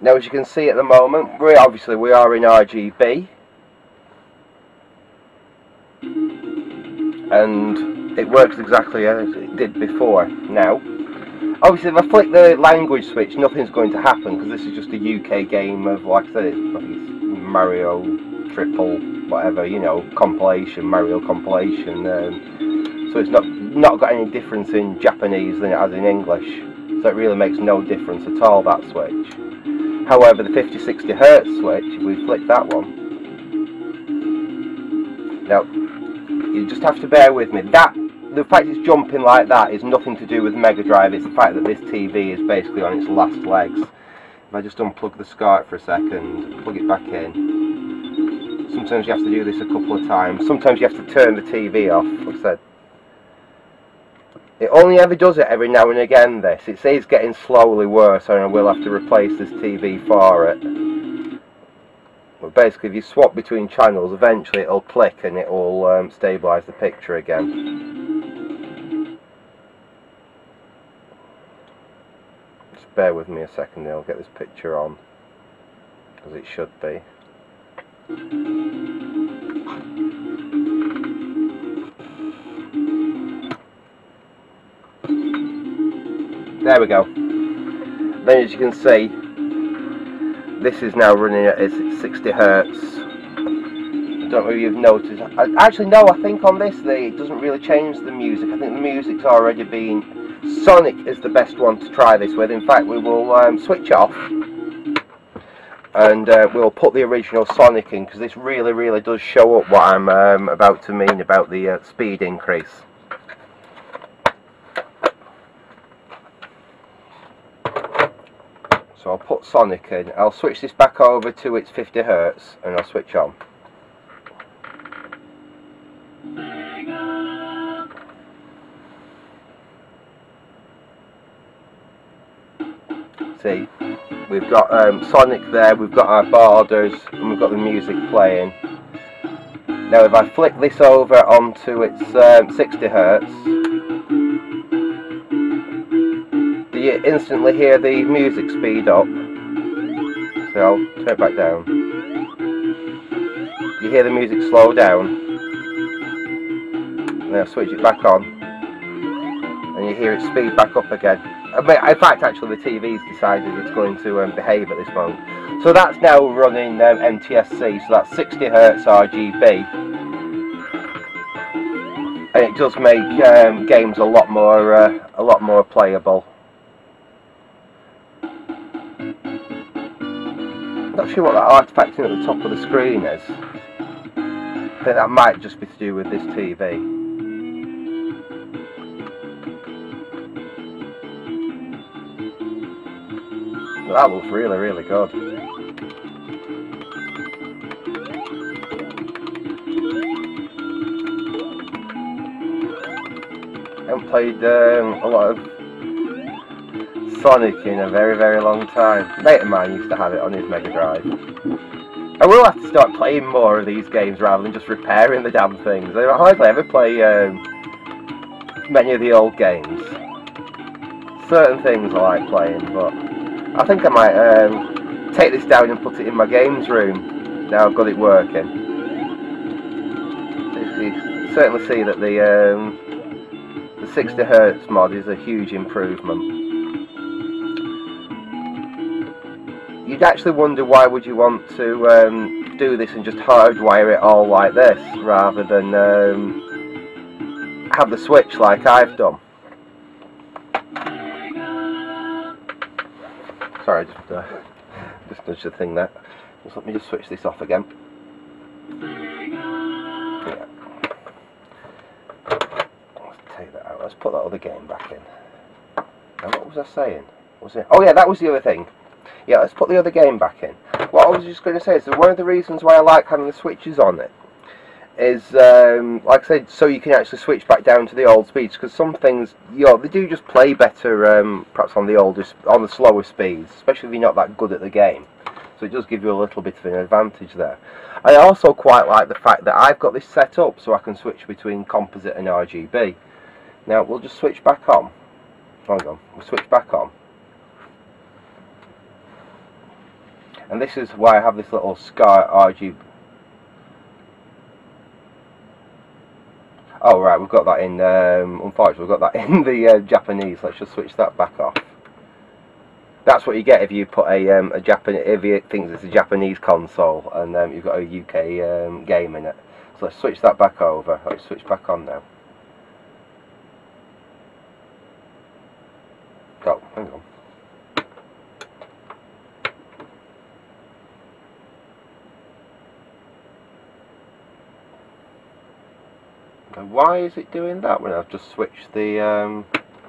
Now, as you can see at the moment, we are in RGB, and it works exactly as it did before. Now, obviously, if I flick the language switch, nothing's going to happen because this is just a UK game of, like I said, I think it's Mario triple whatever, you know, compilation, Mario compilation. So it's not got any difference in Japanese than it has in English. So it really makes no difference at all, that switch. However, the 50-60 Hz switch, if we flick that one, now you just have to bear with me. The fact it's jumping like that is nothing to do with Megadrive. It's the fact that this TV is basically on its last legs. If I just unplug the SCART for a second, plug it back in. Sometimes you have to do this a couple of times. Sometimes you have to turn the TV off. Like I said, it only ever does it every now and again. It says it's getting slowly worse, and I will have to replace this TV for it. But basically, if you swap between channels, eventually it'll click and it will stabilise the picture again. Just bear with me a second, I'll get this picture on, as it should be. There we go. Then, as you can see, this is now running at its 60 Hz. I don't know if you've noticed. Actually, no, I think on this it doesn't really change the music. I think the music's already been... Sonic is the best one to try this with. In fact, we will switch off and we'll put the original Sonic in, because this really does show up what I'm about to mean about the speed increase. So I'll put Sonic in, I'll switch this back over to its 50 Hz and I'll switch on. See, we've got Sonic there, we've got our borders, and we've got the music playing. Now if I flick this over onto its 60 Hz, you instantly hear the music speed up. So I'll turn it back down. You hear the music slow down, and then I'll switch it back on, and you hear it speed back up again. In fact, actually, the TV's decided it's going to behave at this moment. So that's now running NTSC, so that's 60 Hz RGB. and it does make games a lot more playable. I'm not sure what that artifact at the top of the screen is. I think that might just be to do with this TV. That looks really, really good. I haven't played a lot of Sonic in a very, very long time. A mate of mine used to have it on his Megadrive. I will have to start playing more of these games rather than just repairing the damn things. I hardly ever play many of the old games. Certain things I like playing, but I think I might take this down and put it in my games room now I've got it working. You certainly see that the 60Hz mod is a huge improvement. You'd actually wonder why would you want to do this and just hardwire it all like this rather than have the switch like I've done. Sorry, just nudged the thing there. Let me just switch this off again. Yeah. Let's take that out. Let's put that other game back in. And what was I saying? Oh yeah, that was the other thing. Yeah, let's put the other game back in. What I was just going to say is that one of the reasons why I like having the switches on it is, like I said, so you can actually switch back down to the old speeds, because some things, you know, they do just play better, perhaps on the slower speeds, especially if you're not that good at the game. So it does give you a little bit of an advantage there. I also quite like the fact that I've got this set up so I can switch between composite and RGB. Now we'll just switch back on. Hold on, we'll switch back on. And this is why I have this little Sky RGB. Oh right, we've got that in, unfortunately we've got that in the Japanese. Let's just switch that back off. That's what you get if you put a Japanese, if you think it's a Japanese console and you've got a UK game in it. So let's switch that back over. Let's switch back on now. Oh, hang on. Why is it doing that when I've just switched the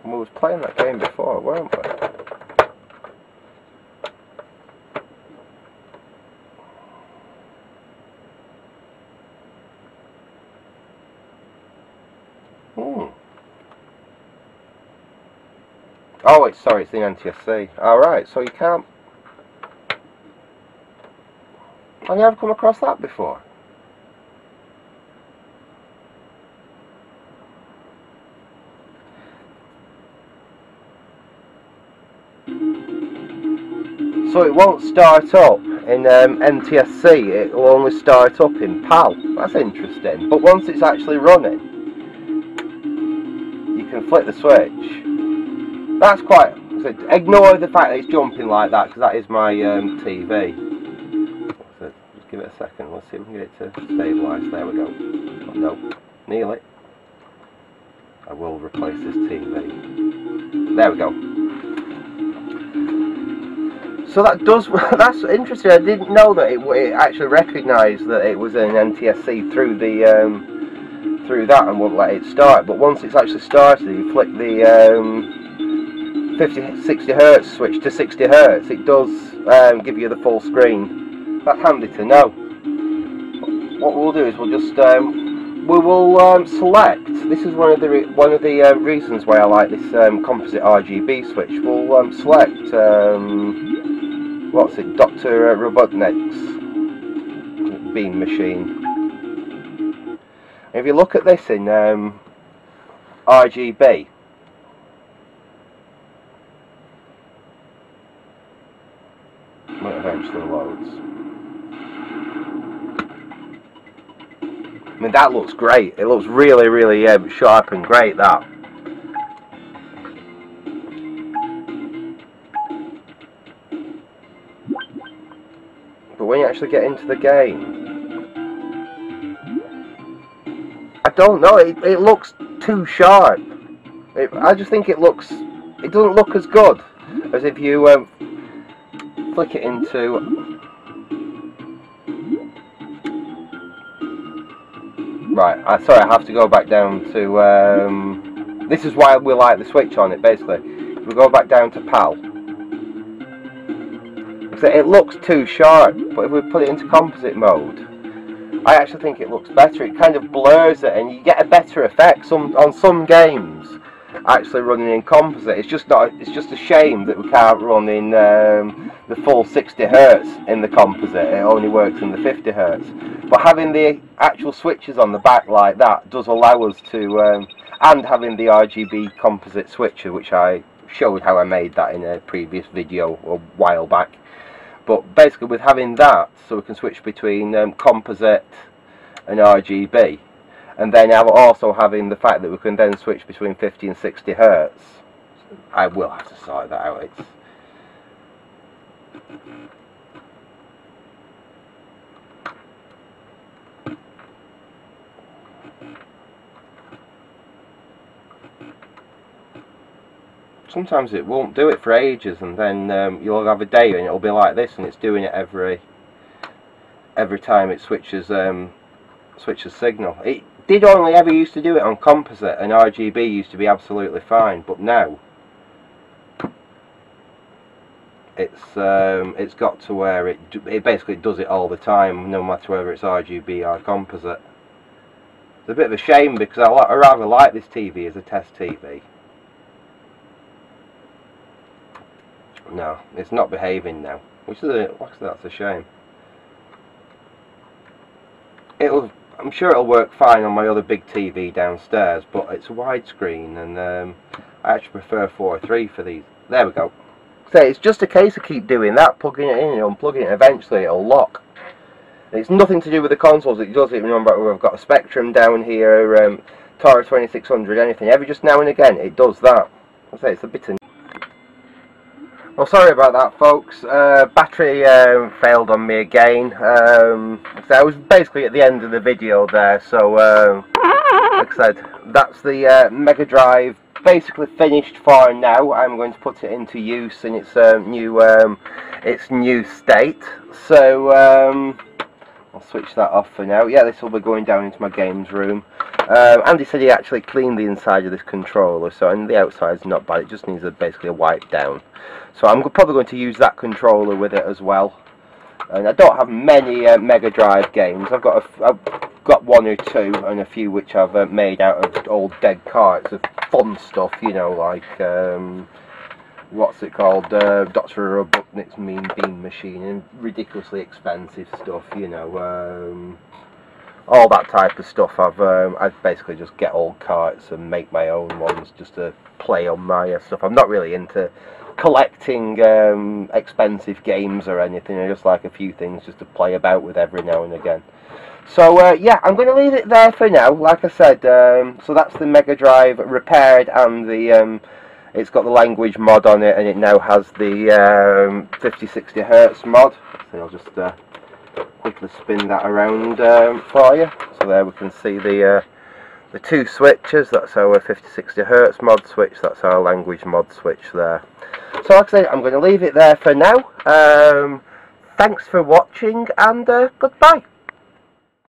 we was playing that game before, weren't we? Oh, it's sorry, it's the NTSC. Alright, so you can't. I've never come across that before. So it won't start up in NTSC, it will only start up in PAL. That's interesting. But once it's actually running, you can flick the switch. That's quite... So ignore the fact that it's jumping like that, because that is my TV. So just give it a second, let's see if we can get it to stabilise. There we go. Oh, no, nearly. I will replace this TV. There we go. So that does, that's interesting. I didn't know that it actually recognised that it was an NTSC through the through that and wouldn't let it start. But once it's actually started, you flick the 60Hz switch to 60Hz. It does give you the full screen. That's handy to know. What we'll do is we'll just we will select. This is one of the reasons why I like this composite RGB switch. We'll select. What's it? Dr. Robotnik's beam machine. If you look at this in RGB, when it eventually loads. I mean, that looks great. It looks really, really sharp and great, that. But when you actually get into the game, I don't know. It looks too sharp. I just think it doesn't look as good as if you flick it into. Right, sorry, I have to go back down to. This is why we like the switch on it. Basically, if we go back down to PAL, it looks too sharp. But if we put it into composite mode, I actually think it looks better. It kind of blurs it, and you get a better effect. On some games, actually running in composite, it's just a shame that we can't run in the full 60 Hertz in the composite. It only works in the 50 Hertz. But having the actual switches on the back like that does allow us to, and having the RGB composite switcher, which I showed how I made that in a previous video a while back. But basically, with having that, so we can switch between composite and RGB, and then also having the fact that we can then switch between 50 and 60 Hertz. I will have to sort that out. Sometimes it won't do it for ages, and then you'll have a day and it'll be like this, and it's doing it every time it switches signal. It did only ever used to do it on composite, and RGB used to be absolutely fine, but now it's got to where it basically does it all the time, no matter whether it's RGB or composite. It's a bit of a shame, because I rather like this TV as a test TV. No, it's not behaving now, which is that's a shame. I'm sure it'll work fine on my other big TV downstairs, but it's a widescreen, and I actually prefer 4:3 for these. There we go. So it's just a case of keep doing that, plugging it in and unplugging it. Eventually it'll lock. It's nothing to do with the consoles. It does it. Remember, we've got a Spectrum down here, Taurus 2600, anything. Every just now and again it does that. I say it's a bit of. Well, sorry about that, folks. Battery failed on me again. So I was basically at the end of the video there. So, like I said, that's the Megadrive basically finished for now. I'm going to put it into use in its new state. So I'll switch that off for now. Yeah, this will be going down into my games room. Andy said he actually cleaned the inside of this controller, so, and the outside's not bad. It just needs basically a wipe down. So I'm probably going to use that controller with it as well. And I don't have many Megadrive games. I've got one or two, and a few which I've made out of old dead carts of fun stuff, you know, like what's it called, Dr. Robotnik's Mean Bean Machine, and ridiculously expensive stuff, you know, all that type of stuff. I've basically just get old carts and make my own ones just to play on my stuff. I'm not really into collecting expensive games or anything. I just like a few things just to play about with every now and again. So yeah, I'm going to leave it there for now. Like I said, so that's the Megadrive repaired, and the it's got the launguage mod on it, and it now has the 50-60 Hertz mod. So I'll just quickly spin that around for you. So there we can see the two switches. That's our 50-60 Hertz mod switch, that's our launguage mod switch there. So like I say, I'm going to leave it there for now. Thanks for watching, and goodbye.